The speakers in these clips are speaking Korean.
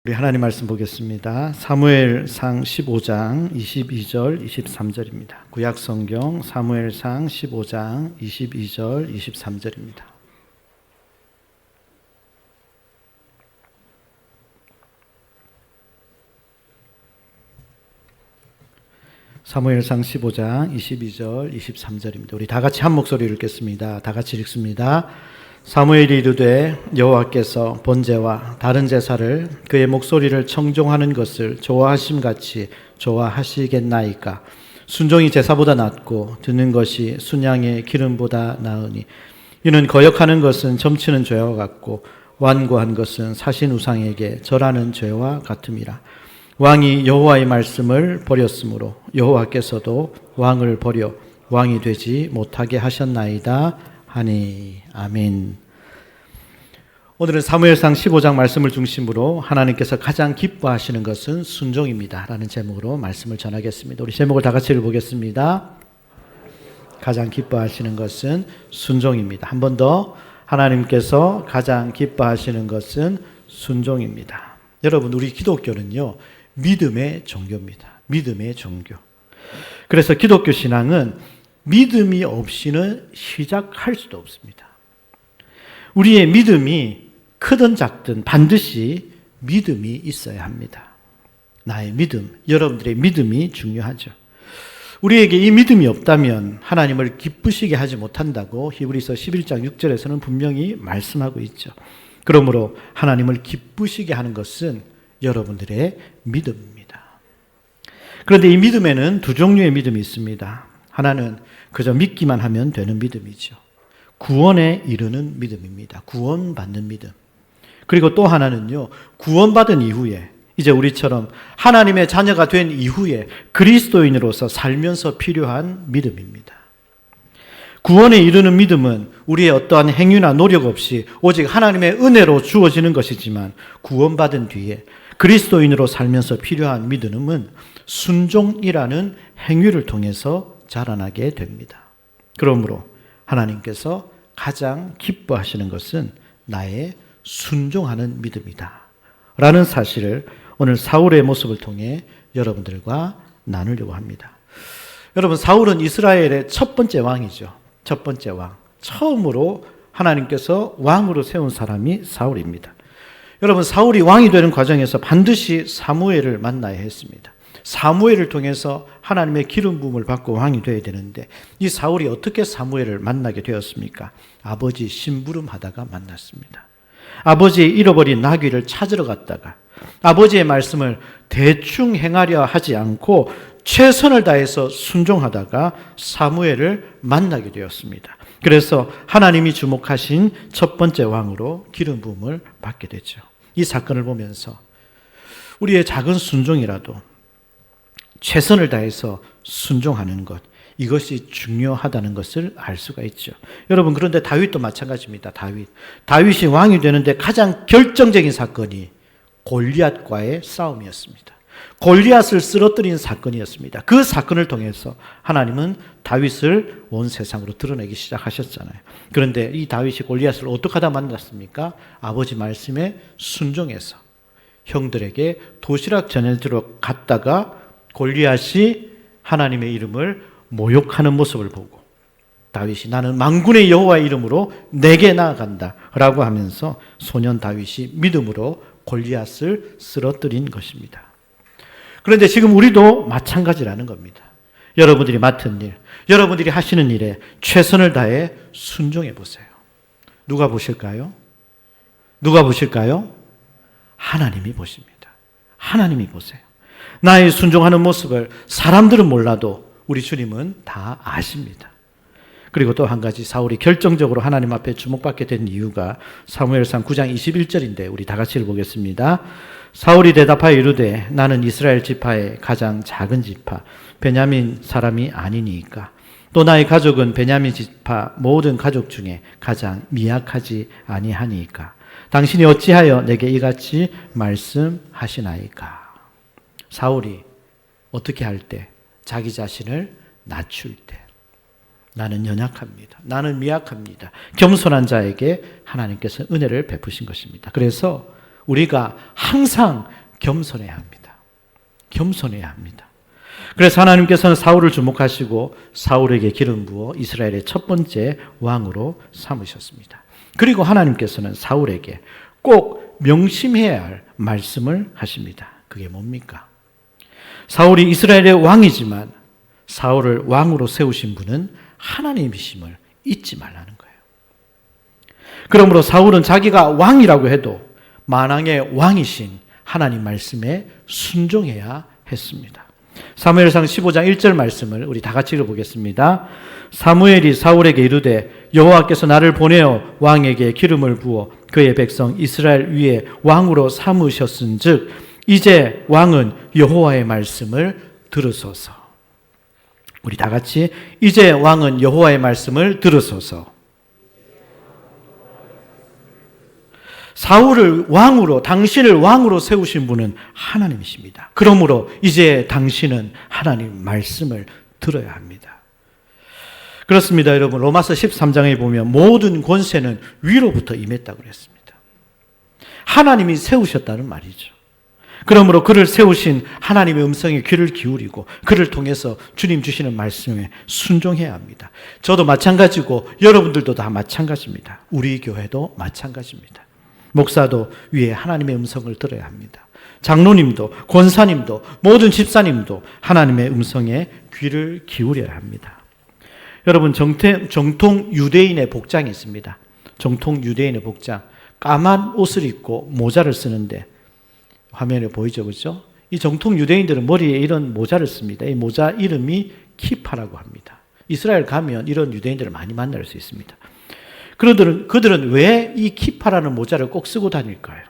우리 하나님 말씀 보겠습니다. 사무엘상 15장 22절 23절입니다. 구약 성경 사무엘상 15장 22절 23절입니다. 사무엘상 15장 22절 23절입니다. 우리 다 같이 한 목소리로 읽겠습니다. 다 같이 읽습니다. 사무엘이 이르되 여호와께서 번제와 다른 제사를 그의 목소리를 청종하는 것을 좋아하심같이 좋아하시겠나이까. 순종이 제사보다 낫고 듣는 것이 순양의 기름보다 나으니 이는 거역하는 것은 점치는 죄와 같고 완고한 것은 사신 우상에게 절하는 죄와 같음이라. 왕이 여호와의 말씀을 버렸으므로 여호와께서도 왕을 버려 왕이 되지 못하게 하셨나이다 하니. 아멘. 오늘은 사무엘상 15장 말씀을 중심으로 하나님께서 가장 기뻐하시는 것은 순종입니다 라는 제목으로 말씀을 전하겠습니다. 우리 제목을 다 같이 읽어보겠습니다. 가장 기뻐하시는 것은 순종입니다. 한 번 더, 하나님께서 가장 기뻐하시는 것은 순종입니다. 여러분, 우리 기독교는요, 믿음의 종교입니다. 믿음의 종교. 그래서 기독교 신앙은 믿음이 없이는 시작할 수도 없습니다. 우리의 믿음이 크든 작든 반드시 믿음이 있어야 합니다. 나의 믿음, 여러분들의 믿음이 중요하죠. 우리에게 이 믿음이 없다면 하나님을 기쁘시게 하지 못한다고 히브리서 11장 6절에서는 분명히 말씀하고 있죠. 그러므로 하나님을 기쁘시게 하는 것은 여러분들의 믿음입니다. 그런데 이 믿음에는 두 종류의 믿음이 있습니다. 하나는 그저 믿기만 하면 되는 믿음이죠. 구원에 이르는 믿음입니다. 구원받는 믿음. 그리고 또 하나는요, 구원받은 이후에 이제 우리처럼 하나님의 자녀가 된 이후에 그리스도인으로서 살면서 필요한 믿음입니다. 구원에 이르는 믿음은 우리의 어떠한 행위나 노력 없이 오직 하나님의 은혜로 주어지는 것이지만, 구원받은 뒤에 그리스도인으로 살면서 필요한 믿음은 순종이라는 행위를 통해서 자라나게 됩니다. 그러므로 하나님께서 가장 기뻐하시는 것은 나의 순종하는 믿음이다 라는 사실을 오늘 사울의 모습을 통해 여러분들과 나누려고 합니다. 여러분, 사울은 이스라엘의 첫 번째 왕이죠. 첫 번째 왕. 처음으로 하나님께서 왕으로 세운 사람이 사울입니다. 여러분, 사울이 왕이 되는 과정에서 반드시 사무엘을 만나야 했습니다. 사무엘을 통해서 하나님의 기름 부음을 받고 왕이 되어야 되는데, 이 사울이 어떻게 사무엘을 만나게 되었습니까? 아버지 심부름하다가 만났습니다. 아버지의 잃어버린 나귀를 찾으러 갔다가 아버지의 말씀을 대충 행하려 하지 않고 최선을 다해서 순종하다가 사무엘을 만나게 되었습니다. 그래서 하나님이 주목하신 첫 번째 왕으로 기름 부음을 받게 되죠. 이 사건을 보면서 우리의 작은 순종이라도 최선을 다해서 순종하는 것, 이것이 중요하다는 것을 알 수가 있죠. 여러분, 그런데 다윗도 마찬가지입니다. 다윗이 왕이 되는데 가장 결정적인 사건이 골리앗과의 싸움이었습니다. 골리앗을 쓰러뜨린 사건이었습니다. 그 사건을 통해서 하나님은 다윗을 온 세상으로 드러내기 시작하셨잖아요. 그런데 이 다윗이 골리앗을 어떻게 하다 만났습니까? 아버지 말씀에 순종해서 형들에게 도시락 전해주러 갔다가 골리앗이 하나님의 이름을 모욕하는 모습을 보고 다윗이 나는 만군의 여호와의 이름으로 내게 나아간다 라고 하면서 소년 다윗이 믿음으로 골리앗을 쓰러뜨린 것입니다. 그런데 지금 우리도 마찬가지라는 겁니다. 여러분들이 맡은 일, 여러분들이 하시는 일에 최선을 다해 순종해 보세요. 누가 보실까요? 누가 보실까요? 하나님이 보십니다. 하나님이 보세요. 나의 순종하는 모습을 사람들은 몰라도 우리 주님은 다 아십니다. 그리고 또 한 가지, 사울이 결정적으로 하나님 앞에 주목받게 된 이유가 사무엘상 9장 21절인데 우리 다 같이 읽어보겠습니다. 사울이 대답하여 이르되 나는 이스라엘 지파의 가장 작은 지파 베냐민 사람이 아니니까, 또 나의 가족은 베냐민 지파 모든 가족 중에 가장 미약하지 아니하니까 당신이 어찌하여 내게 이같이 말씀하시나이까. 사울이 어떻게 할 때? 자기 자신을 낮출 때. 나는 연약합니다. 나는 미약합니다. 겸손한 자에게 하나님께서 은혜를 베푸신 것입니다. 그래서 우리가 항상 겸손해야 합니다. 겸손해야 합니다. 그래서 하나님께서는 사울을 주목하시고 사울에게 기름 부어 이스라엘의 첫 번째 왕으로 삼으셨습니다. 그리고 하나님께서는 사울에게 꼭 명심해야 할 말씀을 하십니다. 그게 뭡니까? 사울이 이스라엘의 왕이지만 사울을 왕으로 세우신 분은 하나님이심을 잊지 말라는 거예요. 그러므로 사울은 자기가 왕이라고 해도 만왕의 왕이신 하나님 말씀에 순종해야 했습니다. 사무엘상 15장 1절 말씀을 우리 다 같이 읽어보겠습니다. 사무엘이 사울에게 이르되 여호와께서 나를 보내어 왕에게 기름을 부어 그의 백성 이스라엘 위에 왕으로 삼으셨은즉 이제 왕은 여호와의 말씀을 들으소서. 우리 다 같이 이제 왕은 여호와의 말씀을 들으소서. 사울을 왕으로, 당신을 왕으로 세우신 분은 하나님이십니다. 그러므로 이제 당신은 하나님 말씀을 들어야 합니다. 그렇습니다, 여러분. 로마서 13장에 보면 모든 권세는 위로부터 임했다고 그랬습니다. 하나님이 세우셨다는 말이죠. 그러므로 그를 세우신 하나님의 음성에 귀를 기울이고 그를 통해서 주님 주시는 말씀에 순종해야 합니다. 저도 마찬가지고 여러분들도 다 마찬가지입니다. 우리 교회도 마찬가지입니다. 목사도 위에 하나님의 음성을 들어야 합니다. 장로님도, 권사님도, 모든 집사님도 하나님의 음성에 귀를 기울여야 합니다. 여러분, 정통 유대인의 복장이 있습니다. 정통 유대인의 복장. 까만 옷을 입고 모자를 쓰는데 화면에 보이죠, 그렇죠? 이 정통 유대인들은 머리에 이런 모자를 씁니다. 이 모자 이름이 키파라고 합니다. 이스라엘 가면 이런 유대인들을 많이 만날 수 있습니다. 그들은 왜 이 키파라는 모자를 꼭 쓰고 다닐까요?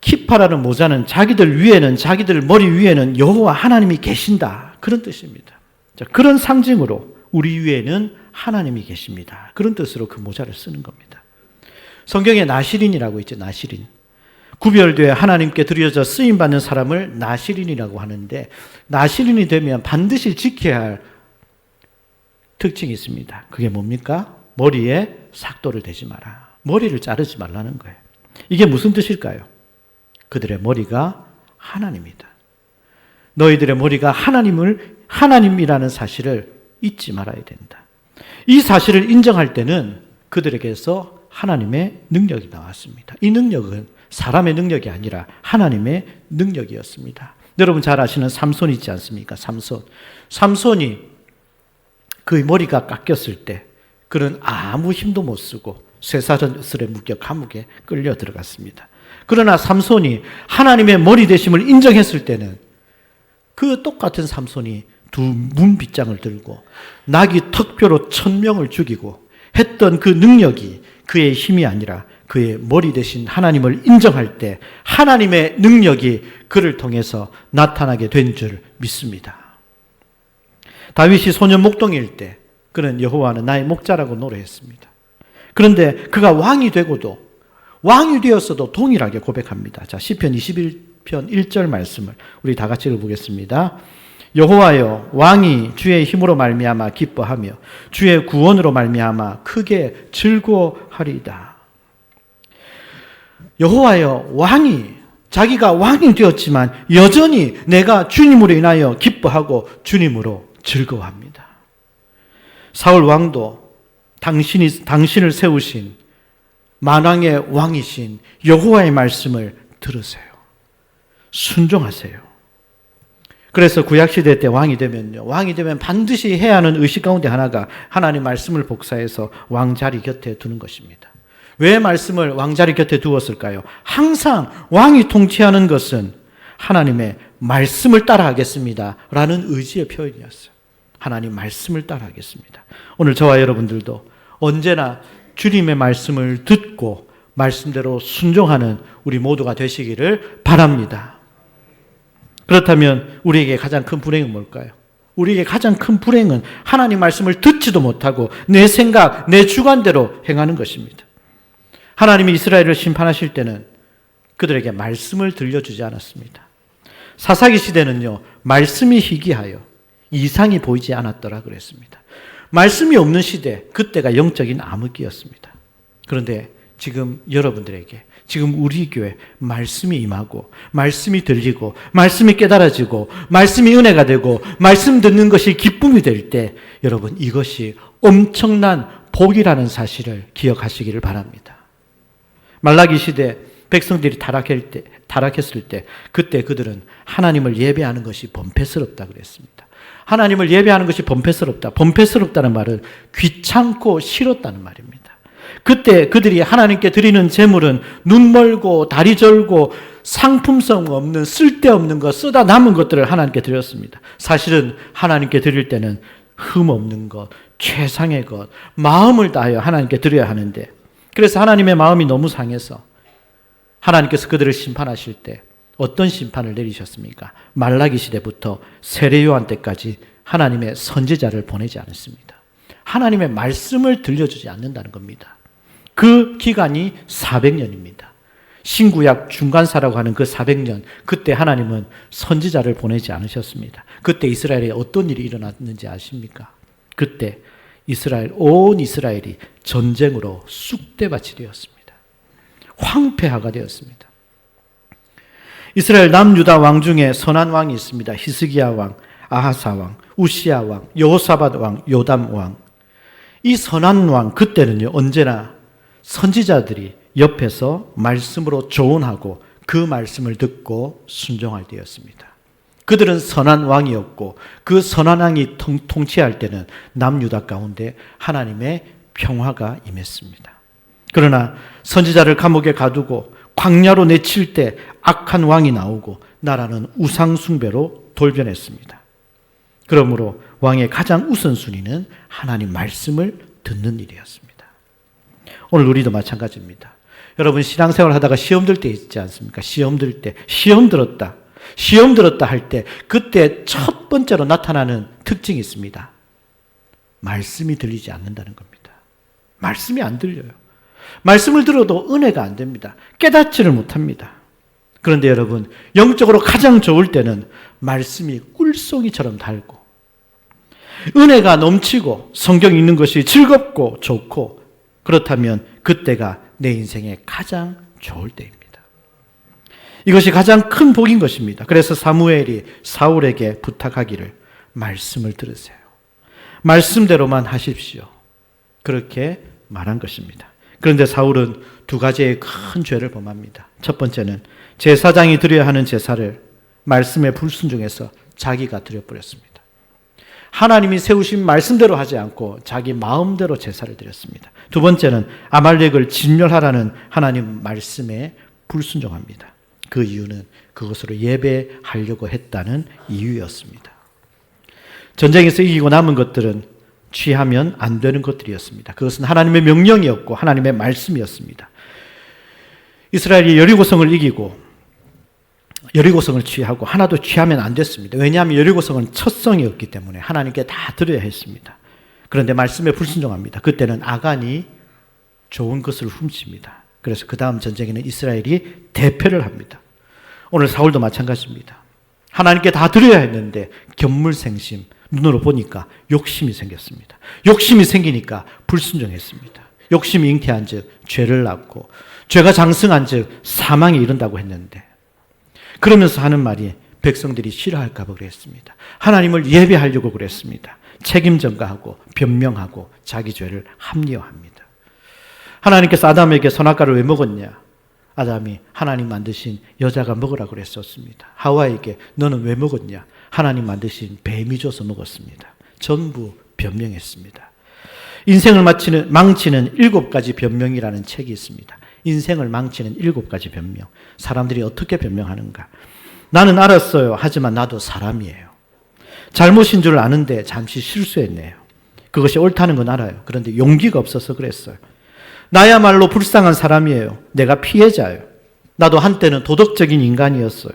키파라는 모자는 자기들 머리 위에는 여호와 하나님이 계신다, 그런 뜻입니다. 자, 그런 상징으로 우리 위에는 하나님이 계십니다. 그런 뜻으로 그 모자를 쓰는 겁니다. 성경에 나시린이라고 있죠. 나시린. 구별되어 하나님께 드려져 쓰임받는 사람을 나시린이라고 하는데, 나시린이 되면 반드시 지켜야 할 특징이 있습니다. 그게 뭡니까? 머리에 삭도를 대지 마라. 머리를 자르지 말라는 거예요. 이게 무슨 뜻일까요? 그들의 머리가 하나님이다. 너희들의 머리가 하나님이라는 사실을 잊지 말아야 된다. 이 사실을 인정할 때는 그들에게서 하나님의 능력이 나왔습니다. 이 능력은 사람의 능력이 아니라 하나님의 능력이었습니다. 여러분 잘 아시는 삼손 있지 않습니까? 삼손이 그의 머리가 깎였을 때 그는 아무 힘도 못 쓰고 쇠사슬에 묶여 감옥에 끌려 들어갔습니다. 그러나 삼손이 하나님의 머리 되심을 인정했을 때는 그 똑같은 삼손이 두 문빗장을 들고 나귀 턱뼈로 1000명을 죽이고 했던 그 능력이 그의 힘이 아니라 그의 머리 되신 하나님을 인정할 때 하나님의 능력이 그를 통해서 나타나게 된 줄 믿습니다. 다윗이 소년 목동일 때 그는 여호와는 나의 목자라고 노래했습니다. 그런데 그가 왕이 되었어도 동일하게 고백합니다. 자, 시편 21편 1절 말씀을 우리 다 같이 읽어보겠습니다. 여호와여, 왕이 주의 힘으로 말미암아 기뻐하며 주의 구원으로 말미암아 크게 즐거워하리이다. 여호와여, 자기가 왕이 되었지만 여전히 내가 주님으로 인하여 기뻐하고 주님으로 즐거워합니다. 사울 왕도 당신을 세우신 만왕의 왕이신 여호와의 말씀을 들으세요. 순종하세요. 그래서 구약시대 때 왕이 되면 반드시 해야 하는 의식 가운데 하나가 하나님 말씀을 복사해서 왕자리 곁에 두는 것입니다. 왜 말씀을 왕자리 곁에 두었을까요? 항상 왕이 통치하는 것은 하나님의 말씀을 따라하겠습니다 라는 의지의 표현이었어요. 하나님 말씀을 따라하겠습니다. 오늘 저와 여러분들도 언제나 주님의 말씀을 듣고 말씀대로 순종하는 우리 모두가 되시기를 바랍니다. 그렇다면 우리에게 가장 큰 불행은 뭘까요? 우리에게 가장 큰 불행은 하나님 말씀을 듣지도 못하고 내 생각, 내 주관대로 행하는 것입니다. 하나님이 이스라엘을 심판하실 때는 그들에게 말씀을 들려주지 않았습니다. 사사기 시대는요, 말씀이 희귀하여 이상이 보이지 않았더라 그랬습니다. 말씀이 없는 시대, 그때가 영적인 암흑기였습니다. 그런데 지금 여러분들에게, 지금 우리 교회 말씀이 임하고 말씀이 들리고 말씀이 깨달아지고 말씀이 은혜가 되고 말씀 듣는 것이 기쁨이 될 때 여러분 이것이 엄청난 복이라는 사실을 기억하시기를 바랍니다. 말라기 시대 백성들이 타락했을 때 그때 그들은 하나님을 예배하는 것이 번패스럽다 그랬습니다. 하나님을 예배하는 것이 번패스럽다. 번패스럽다는 말은 귀찮고 싫었다는 말입니다. 그때 그들이 하나님께 드리는 제물은 눈 멀고 다리 절고 상품성 없는 쓸데없는 것, 쓰다 남은 것들을 하나님께 드렸습니다. 사실은 하나님께 드릴 때는 흠 없는 것, 최상의 것, 마음을 다하여 하나님께 드려야 하는데, 그래서 하나님의 마음이 너무 상해서 하나님께서 그들을 심판하실 때 어떤 심판을 내리셨습니까? 말라기 시대부터 세례 요한 때까지 하나님의 선지자를 보내지 않았습니다. 하나님의 말씀을 들려주지 않는다는 겁니다. 그 기간이 400년입니다. 신구약 중간사라고 하는 그 400년, 그때 하나님은 선지자를 보내지 않으셨습니다. 그때 이스라엘에 어떤 일이 일어났는지 아십니까? 그때 온 이스라엘이 전쟁으로 쑥대밭이 되었습니다. 황폐화가 되었습니다. 이스라엘 남유다 왕 중에 선한 왕이 있습니다. 히스기야 왕, 아하사 왕, 우시야 왕, 여호사밧 왕, 요담 왕. 이 선한 왕 그때는요 언제나 선지자들이 옆에서 말씀으로 조언하고 그 말씀을 듣고 순종할 때였습니다. 그들은 선한 왕이었고 그 선한 왕이 통치할 때는 남유다 가운데 하나님의 평화가 임했습니다. 그러나 선지자를 감옥에 가두고 광야로 내칠 때 악한 왕이 나오고 나라는 우상 숭배로 돌변했습니다. 그러므로 왕의 가장 우선순위는 하나님 말씀을 듣는 일이었습니다. 오늘 우리도 마찬가지입니다. 여러분 신앙생활 하다가 시험 들 때 있지 않습니까? 시험 들었다 할 때 그때 첫 번째로 나타나는 특징이 있습니다. 말씀이 들리지 않는다는 겁니다. 말씀이 안 들려요. 말씀을 들어도 은혜가 안 됩니다. 깨닫지를 못합니다. 그런데 여러분 영적으로 가장 좋을 때는 말씀이 꿀송이처럼 달고 은혜가 넘치고 성경 읽는 것이 즐겁고 좋고 그렇다면 그때가 내 인생의 가장 좋을 때입니다. 이것이 가장 큰 복인 것입니다. 그래서 사무엘이 사울에게 부탁하기를 말씀을 들으세요. 말씀대로만 하십시오. 그렇게 말한 것입니다. 그런데 사울은 두 가지의 큰 죄를 범합니다. 첫 번째는 제사장이 드려야 하는 제사를 말씀에 불순종해서 자기가 드려버렸습니다. 하나님이 세우신 말씀대로 하지 않고 자기 마음대로 제사를 드렸습니다. 두 번째는 아말렉을 진멸하라는 하나님 말씀에 불순종합니다. 그 이유는 그것으로 예배하려고 했다는 이유였습니다. 전쟁에서 이기고 남은 것들은 취하면 안 되는 것들이었습니다. 그것은 하나님의 명령이었고 하나님의 말씀이었습니다. 이스라엘이 여리고성을 이기고 여리고성을 취하고 하나도 취하면 안 됐습니다. 왜냐하면 여리고성은 첫성이었기 때문에 하나님께 다 드려야 했습니다. 그런데 말씀에 불순종합니다. 그때는 아간이 좋은 것을 훔칩니다. 그래서 그 다음 전쟁에는 이스라엘이 대패를 합니다. 오늘 사울도 마찬가지입니다. 하나님께 다 드려야 했는데 견물생심, 눈으로 보니까 욕심이 생겼습니다. 욕심이 생기니까 불순종했습니다. 욕심이 잉태한 즉 죄를 낳고 죄가 장성한 즉 사망에 이른다고 했는데 그러면서 하는 말이 백성들이 싫어할까 봐 그랬습니다. 하나님을 예배하려고 그랬습니다. 책임 전가하고 변명하고 자기 죄를 합리화합니다. 하나님께서 아담에게 선악과를 왜 먹었냐? 아담이 하나님 만드신 여자가 먹으라고 그랬었습니다. 하와에게 너는 왜 먹었냐? 하나님 만드신 뱀이 줘서 먹었습니다. 전부 변명했습니다. 인생을 망치는 7가지 변명이라는 책이 있습니다. 인생을 망치는 7가지 변명. 사람들이 어떻게 변명하는가? 나는 알았어요. 하지만 나도 사람이에요. 잘못인 줄 아는데 잠시 실수했네요. 그것이 옳다는 건 알아요. 그런데 용기가 없어서 그랬어요. 나야말로 불쌍한 사람이에요. 내가 피해자예요. 나도 한때는 도덕적인 인간이었어요.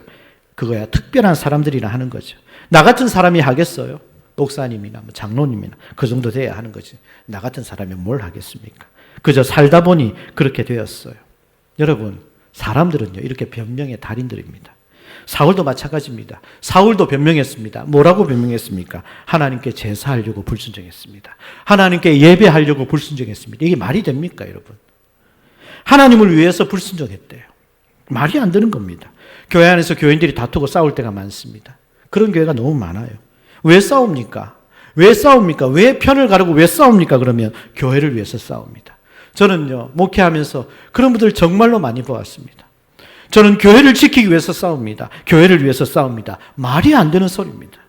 그거야 특별한 사람들이라 하는 거죠. 나 같은 사람이 하겠어요? 목사님이나 장로님이나 그 정도 돼야 하는 거지. 나 같은 사람이 뭘 하겠습니까? 그저 살다 보니 그렇게 되었어요. 여러분, 사람들은요 이렇게 변명의 달인들입니다. 사울도 마찬가지입니다. 사울도 변명했습니다. 뭐라고 변명했습니까? 하나님께 제사하려고 불순종했습니다. 하나님께 예배하려고 불순종했습니다. 이게 말이 됩니까, 여러분? 하나님을 위해서 불순종했대요. 말이 안 되는 겁니다. 교회 안에서 교인들이 다투고 싸울 때가 많습니다. 그런 교회가 너무 많아요. 왜 싸웁니까? 왜 싸웁니까? 왜 편을 가르고 왜 싸웁니까? 그러면 교회를 위해서 싸웁니다. 저는요, 목회하면서 그런 분들 정말로 많이 보았습니다. 저는 교회를 지키기 위해서 싸웁니다. 교회를 위해서 싸웁니다. 말이 안 되는 소리입니다.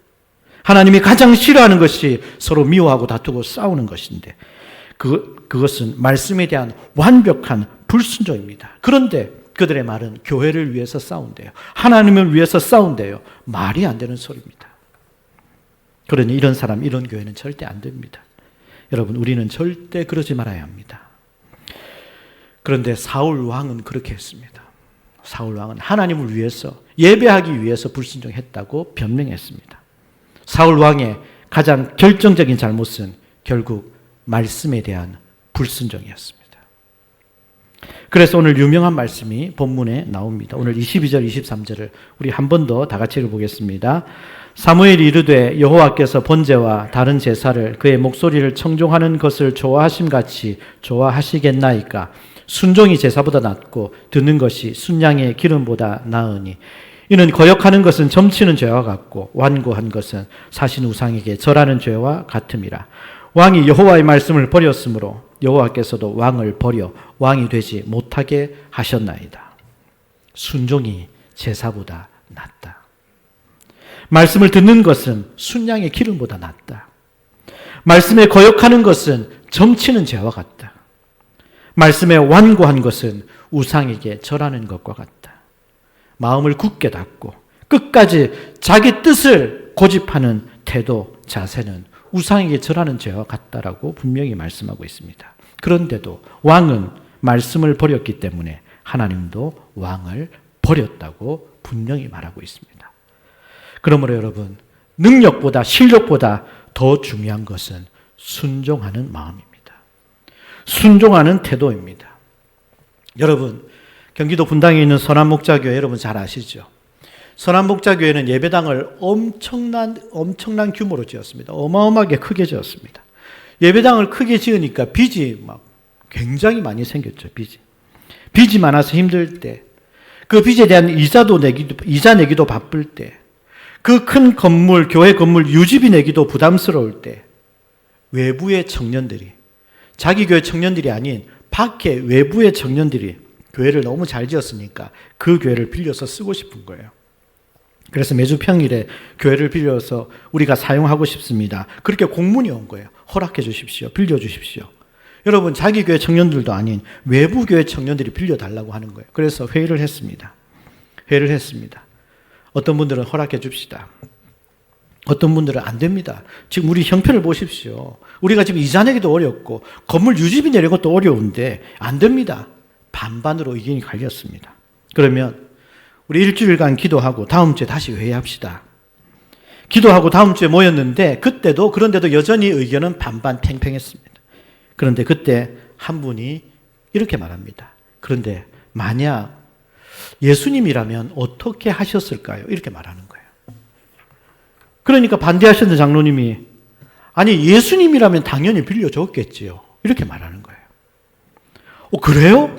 하나님이 가장 싫어하는 것이 서로 미워하고 다투고 싸우는 것인데 그것은 말씀에 대한 완벽한 불순종입니다. 그런데 그들의 말은 교회를 위해서 싸운대요. 하나님을 위해서 싸운대요. 말이 안 되는 소리입니다. 그러니 이런 사람, 이런 교회는 절대 안 됩니다. 여러분, 우리는 절대 그러지 말아야 합니다. 그런데 사울 왕은 그렇게 했습니다. 사울 왕은 하나님을 위해서, 예배하기 위해서 불순종했다고 변명했습니다. 사울 왕의 가장 결정적인 잘못은 결국 말씀에 대한 불순종이었습니다. 그래서 오늘 유명한 말씀이 본문에 나옵니다. 오늘 22절, 23절을 우리 한 번 더 다 같이 읽어보겠습니다. 사무엘이 이르되 여호와께서 번제와 다른 제사를 그의 목소리를 청종하는 것을 좋아하심같이 좋아하시겠나이까? 순종이 제사보다 낫고 듣는 것이 순양의 기름보다 나으니 이는 거역하는 것은 점치는 죄와 같고 완고한 것은 사신 우상에게 절하는 죄와 같음이라. 왕이 여호와의 말씀을 버렸으므로 여호와께서도 왕을 버려 왕이 되지 못하게 하셨나이다. 순종이 제사보다 낫다. 말씀을 듣는 것은 순양의 기름보다 낫다. 말씀에 거역하는 것은 점치는 죄와 같다. 말씀에 완고한 것은 우상에게 절하는 것과 같다. 마음을 굳게 닫고 끝까지 자기 뜻을 고집하는 태도, 자세는 우상에게 절하는 죄와 같다라고 분명히 말씀하고 있습니다. 그런데도 왕은 말씀을 버렸기 때문에 하나님도 왕을 버렸다고 분명히 말하고 있습니다. 그러므로 여러분, 능력보다 실력보다 더 중요한 것은 순종하는 마음입니다. 순종하는 태도입니다. 여러분, 경기도 분당에 있는 선한목자교회 여러분 잘 아시죠? 선한목자교회는 예배당을 엄청난 규모로 지었습니다. 어마어마하게 크게 지었습니다. 예배당을 크게 지으니까 빚이 막 굉장히 많이 생겼죠. 빚이 많아서 힘들 때, 그 빚에 대한 이자 내기도 바쁠 때, 그 큰 건물, 교회 건물 유지비 내기도 부담스러울 때, 외부의 청년들이, 자기 교회 청년들이 아닌 밖에 외부의 청년들이 교회를 너무 잘 지었으니까 그 교회를 빌려서 쓰고 싶은 거예요. 그래서 매주 평일에 교회를 빌려서 우리가 사용하고 싶습니다. 그렇게 공문이 온 거예요. 허락해 주십시오. 빌려주십시오. 여러분, 자기 교회 청년들도 아닌 외부 교회 청년들이 빌려달라고 하는 거예요. 그래서 회의를 했습니다. 어떤 분들은 허락해 줍시다. 어떤 분들은 안 됩니다. 지금 우리 형편을 보십시오. 우리가 지금 이자 내기도 어렵고 건물 유지비 내는 것도 어려운데 안 됩니다. 반반으로 의견이 갈렸습니다. 그러면 우리 일주일간 기도하고 다음 주에 다시 회의합시다. 기도하고 다음 주에 모였는데 그런데도 여전히 의견은 반반 팽팽했습니다. 그런데 그때 한 분이 이렇게 말합니다. 그런데 만약 예수님이라면 어떻게 하셨을까요? 이렇게 말하는 거예요. 그러니까 반대하셨던 장로님이 아니 예수님이라면 당연히 빌려줬겠지요. 이렇게 말하는 거예요. 그래요?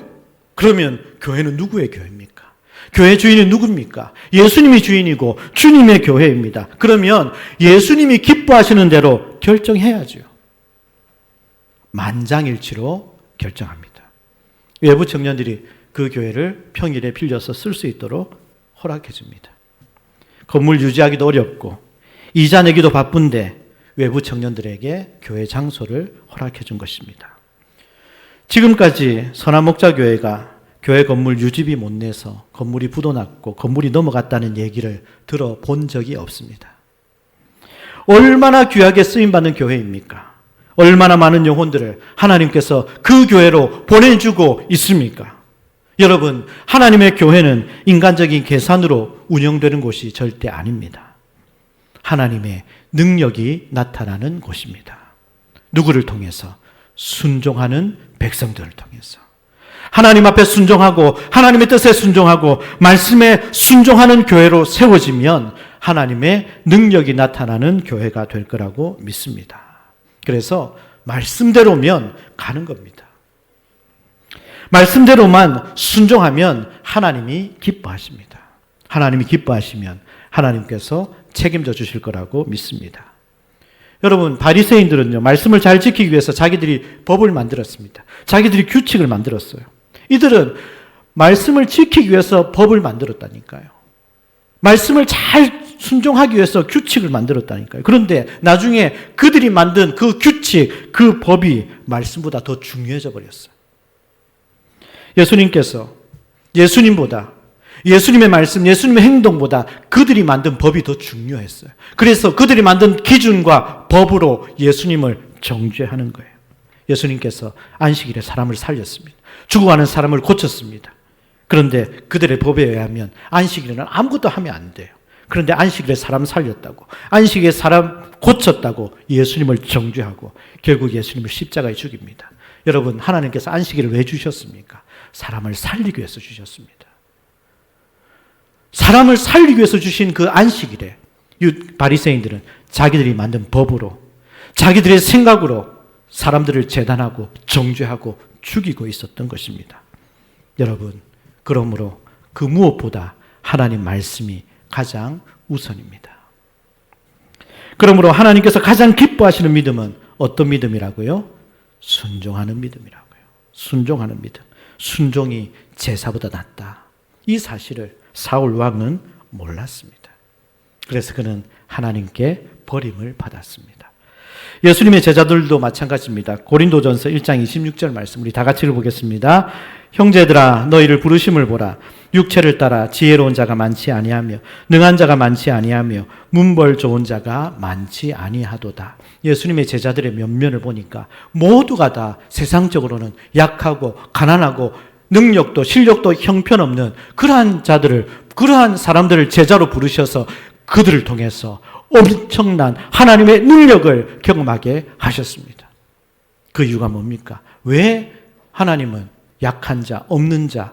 그러면 교회는 누구의 교회입니까? 교회 주인은 누굽니까? 예수님이 주인이고 주님의 교회입니다. 그러면 예수님이 기뻐하시는 대로 결정해야죠. 만장일치로 결정합니다. 외부 청년들이 그 교회를 평일에 빌려서 쓸 수 있도록 허락해 줍니다. 건물 유지하기도 어렵고 이자 내기도 바쁜데 외부 청년들에게 교회 장소를 허락해 준 것입니다. 지금까지 선한목자교회가 교회 건물 유지비 못 내서 건물이 부도났고 건물이 넘어갔다는 얘기를 들어본 적이 없습니다. 얼마나 귀하게 쓰임받는 교회입니까? 얼마나 많은 영혼들을 하나님께서 그 교회로 보내주고 있습니까? 여러분, 하나님의 교회는 인간적인 계산으로 운영되는 곳이 절대 아닙니다. 하나님의 능력이 나타나는 곳입니다. 누구를 통해서? 순종하는 백성들을 통해서. 하나님 앞에 순종하고 하나님의 뜻에 순종하고 말씀에 순종하는 교회로 세워지면 하나님의 능력이 나타나는 교회가 될 거라고 믿습니다. 그래서 말씀대로면 가는 겁니다. 말씀대로만 순종하면 하나님이 기뻐하십니다. 하나님이 기뻐하시면 하나님께서 책임져 주실 거라고 믿습니다. 여러분, 바리새인들은요, 말씀을 잘 지키기 위해서 자기들이 법을 만들었습니다. 자기들이 규칙을 만들었어요. 이들은 말씀을 지키기 위해서 법을 만들었다니까요. 말씀을 잘 순종하기 위해서 규칙을 만들었다니까요. 그런데 나중에 그들이 만든 그 규칙, 그 법이 말씀보다 더 중요해져 버렸어요. 예수님께서 예수님보다, 예수님의 말씀, 예수님의 행동보다 그들이 만든 법이 더 중요했어요. 그래서 그들이 만든 기준과 법으로 예수님을 정죄하는 거예요. 예수님께서 안식일에 사람을 살렸습니다. 죽어가는 사람을 고쳤습니다. 그런데 그들의 법에 의하면 안식일에는 아무것도 하면 안 돼요. 그런데 안식일에 사람 살렸다고, 안식일에 사람 고쳤다고 예수님을 정죄하고 결국 예수님을 십자가에 죽입니다. 여러분, 하나님께서 안식일을 왜 주셨습니까? 사람을 살리기 위해서 주셨습니다. 사람을 살리기 위해서 주신 그 안식일에 바리새인들은 자기들이 만든 법으로, 자기들의 생각으로 사람들을 재단하고 정죄하고 죽이고 있었던 것입니다. 여러분, 그러므로 그 무엇보다 하나님 말씀이 가장 우선입니다. 그러므로 하나님께서 가장 기뻐하시는 믿음은 어떤 믿음이라고요? 순종하는 믿음이라고요. 순종하는 믿음. 순종이 제사보다 낫다. 이 사실을 사울 왕은 몰랐습니다. 그래서 그는 하나님께 버림을 받았습니다. 예수님의 제자들도 마찬가지입니다. 고린도전서 1장 26절 말씀 우리 다 같이 읽어보겠습니다. 형제들아, 너희를 부르심을 보라. 육체를 따라 지혜로운 자가 많지 아니하며 능한 자가 많지 아니하며 문벌 좋은 자가 많지 아니하도다. 예수님의 제자들의 면면을 보니까 모두가 다 세상적으로는 약하고 가난하고 능력도 실력도 형편없는 그러한 자들을, 그러한 사람들을 제자로 부르셔서 그들을 통해서 엄청난 하나님의 능력을 경험하게 하셨습니다. 그 이유가 뭡니까? 왜 하나님은 약한 자, 없는 자,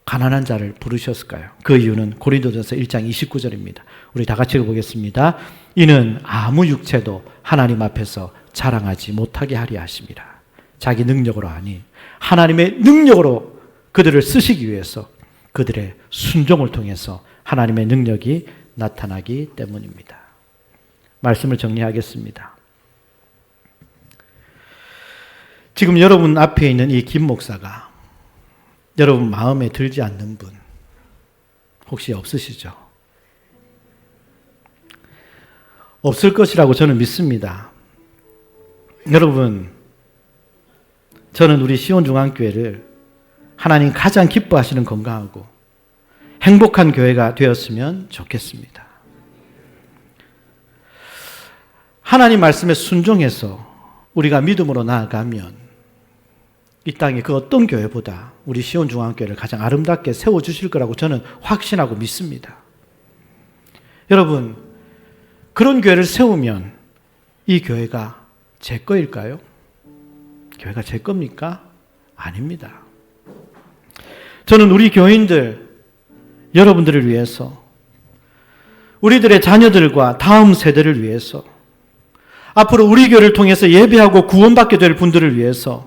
가난한 자를 부르셨을까요? 그 이유는 고린도전서 1장 29절입니다. 우리 다 같이 읽어보겠습니다. 이는 아무 육체도 하나님 앞에서 자랑하지 못하게 하리 하심이라. 자기 능력으로 아닌 하나님의 능력으로 그들을 쓰시기 위해서 그들의 순종을 통해서 하나님의 능력이 나타나기 때문입니다. 말씀을 정리하겠습니다. 지금 여러분 앞에 있는 이 김 목사가 여러분 마음에 들지 않는 분 혹시 없으시죠? 없을 것이라고 저는 믿습니다. 여러분, 저는 우리 시온중앙교회를 하나님 가장 기뻐하시는 건강하고 행복한 교회가 되었으면 좋겠습니다. 하나님 말씀에 순종해서 우리가 믿음으로 나아가면 이 땅에 그 어떤 교회보다 우리 시온중앙교회를 가장 아름답게 세워주실 거라고 저는 확신하고 믿습니다. 여러분, 그런 교회를 세우면 이 교회가 제 거일까요? 교회가 제 겁니까? 아닙니다. 저는 우리 교인들, 여러분들을 위해서, 우리들의 자녀들과 다음 세대를 위해서, 앞으로 우리 교회를 통해서 예배하고 구원받게 될 분들을 위해서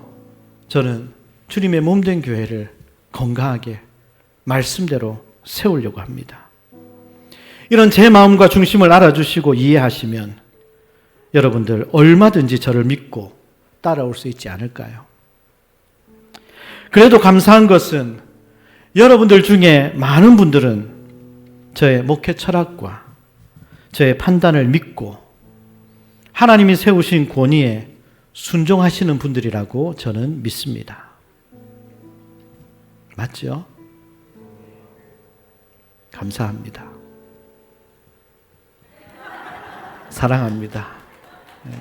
저는 주님의 몸된 교회를 건강하게 말씀대로 세우려고 합니다. 이런 제 마음과 중심을 알아주시고 이해하시면 여러분들 얼마든지 저를 믿고 따라올 수 있지 않을까요? 그래도 감사한 것은 여러분들 중에 많은 분들은 저의 목회 철학과 저의 판단을 믿고 하나님이 세우신 권위에 순종하시는 분들이라고 저는 믿습니다. 맞죠? 감사합니다. 사랑합니다. 네.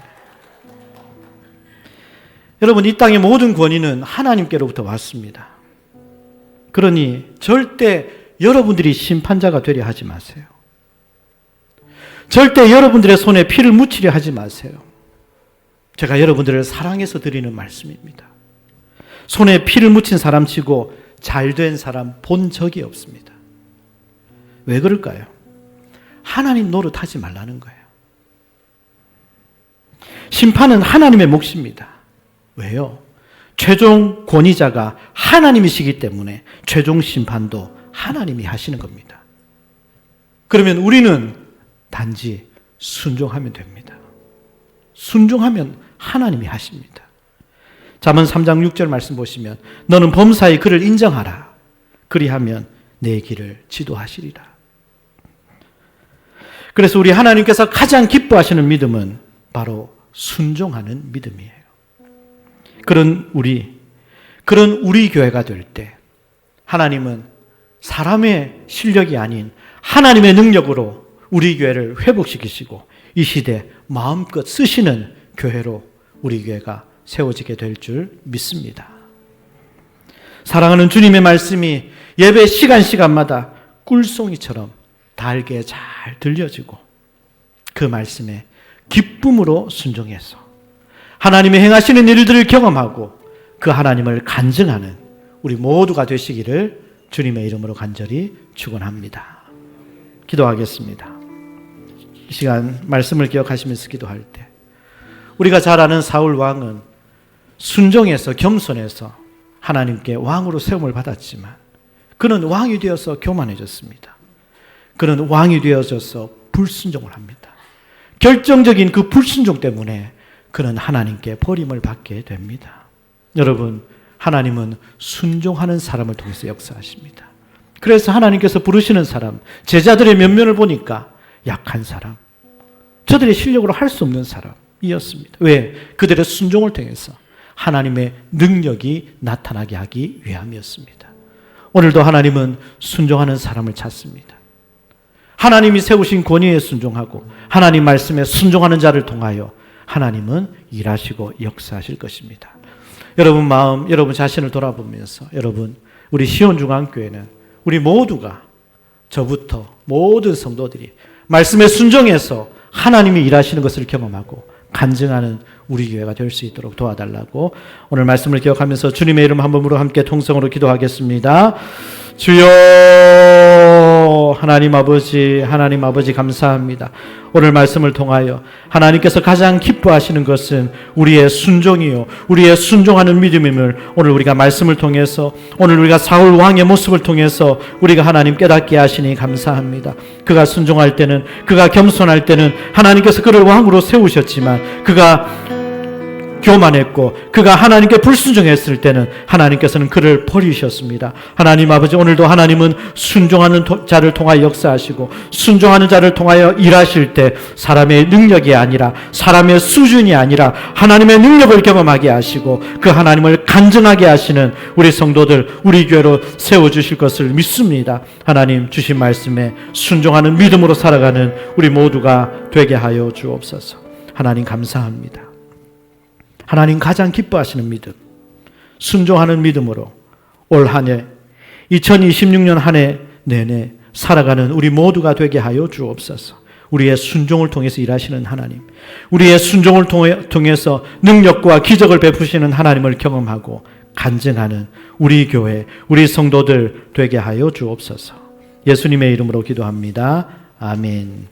여러분, 이 땅의 모든 권위는 하나님께로부터 왔습니다. 그러니 절대 여러분들이 심판자가 되려 하지 마세요. 절대 여러분들의 손에 피를 묻히려 하지 마세요. 제가 여러분들을 사랑해서 드리는 말씀입니다. 손에 피를 묻힌 사람치고 잘된 사람 본 적이 없습니다. 왜 그럴까요? 하나님 노릇하지 말라는 거예요. 심판은 하나님의 몫입니다. 왜요? 최종 권위자가 하나님이시기 때문에 최종 심판도 하나님이 하시는 겁니다. 그러면 우리는 단지 순종하면 됩니다. 순종하면 하나님이 하십니다. 잠언 3장 6절 말씀 보시면 너는 범사에 그를 인정하라. 그리하면 내 길을 지도하시리라. 그래서 우리 하나님께서 가장 기뻐하시는 믿음은 바로 순종하는 믿음이에요. 그런 우리 교회가 될 때 하나님은 사람의 실력이 아닌 하나님의 능력으로 우리 교회를 회복시키시고 이 시대 마음껏 쓰시는 교회로 우리 교회가 세워지게 될 줄 믿습니다. 사랑하는 주님의 말씀이 예배 시간마다 꿀송이처럼 달게 잘 들려지고 그 말씀에 기쁨으로 순종해서 하나님의 행하시는 일들을 경험하고 그 하나님을 간증하는 우리 모두가 되시기를 주님의 이름으로 간절히 축원합니다. 기도하겠습니다. 이 시간 말씀을 기억하시면서 기도할 때 우리가 잘 아는 사울 왕은 순종해서 겸손해서 하나님께 왕으로 세움을 받았지만 그는 왕이 되어서 교만해졌습니다. 그는 왕이 되어져서 불순종을 합니다. 결정적인 그 불순종 때문에 그는 하나님께 버림을 받게 됩니다. 여러분, 하나님은 순종하는 사람을 통해서 역사하십니다. 그래서 하나님께서 부르시는 사람, 제자들의 면면을 보니까 약한 사람, 저들의 실력으로 할 수 없는 사람이었습니다. 왜? 그들의 순종을 통해서 하나님의 능력이 나타나게 하기 위함이었습니다. 오늘도 하나님은 순종하는 사람을 찾습니다. 하나님이 세우신 권위에 순종하고 하나님 말씀에 순종하는 자를 통하여 하나님은 일하시고 역사하실 것입니다. 여러분 마음, 여러분 자신을 돌아보면서 여러분, 우리 시온중앙교회는 우리 모두가 저부터 모든 성도들이 말씀에 순종해서 하나님이 일하시는 것을 경험하고 간증하는 우리 교회가 될 수 있도록 도와달라고 오늘 말씀을 기억하면서 주님의 이름 한 번으로 함께 통성으로 기도하겠습니다. 주여, 하나님 아버지 감사합니다. 오늘 말씀을 통하여 하나님께서 가장 기뻐하시는 것은 우리의 순종이요, 우리의 순종하는 믿음임을 오늘 우리가 말씀을 통해서, 오늘 우리가 사울 왕의 모습을 통해서 우리가 하나님 깨닫게 하시니 감사합니다. 그가 순종할 때는, 그가 겸손할 때는 하나님께서 그를 왕으로 세우셨지만 그가 교만했고 그가 하나님께 불순종했을 때는 하나님께서는 그를 버리셨습니다. 하나님 아버지, 오늘도 하나님은 순종하는 자를 통하여 역사하시고 순종하는 자를 통하여 일하실 때 사람의 능력이 아니라, 사람의 수준이 아니라 하나님의 능력을 경험하게 하시고 그 하나님을 간증하게 하시는 우리 성도들, 우리 교회로 세워주실 것을 믿습니다. 하나님 주신 말씀에 순종하는 믿음으로 살아가는 우리 모두가 되게 하여 주옵소서. 하나님 감사합니다. 하나님 가장 기뻐하시는 믿음, 순종하는 믿음으로 올 한 해 2026년 한 해 내내 살아가는 우리 모두가 되게 하여 주옵소서. 우리의 순종을 통해서 일하시는 하나님, 우리의 순종을 통해서 능력과 기적을 베푸시는 하나님을 경험하고 간증하는 우리 교회, 우리 성도들 되게 하여 주옵소서. 예수님의 이름으로 기도합니다. 아멘.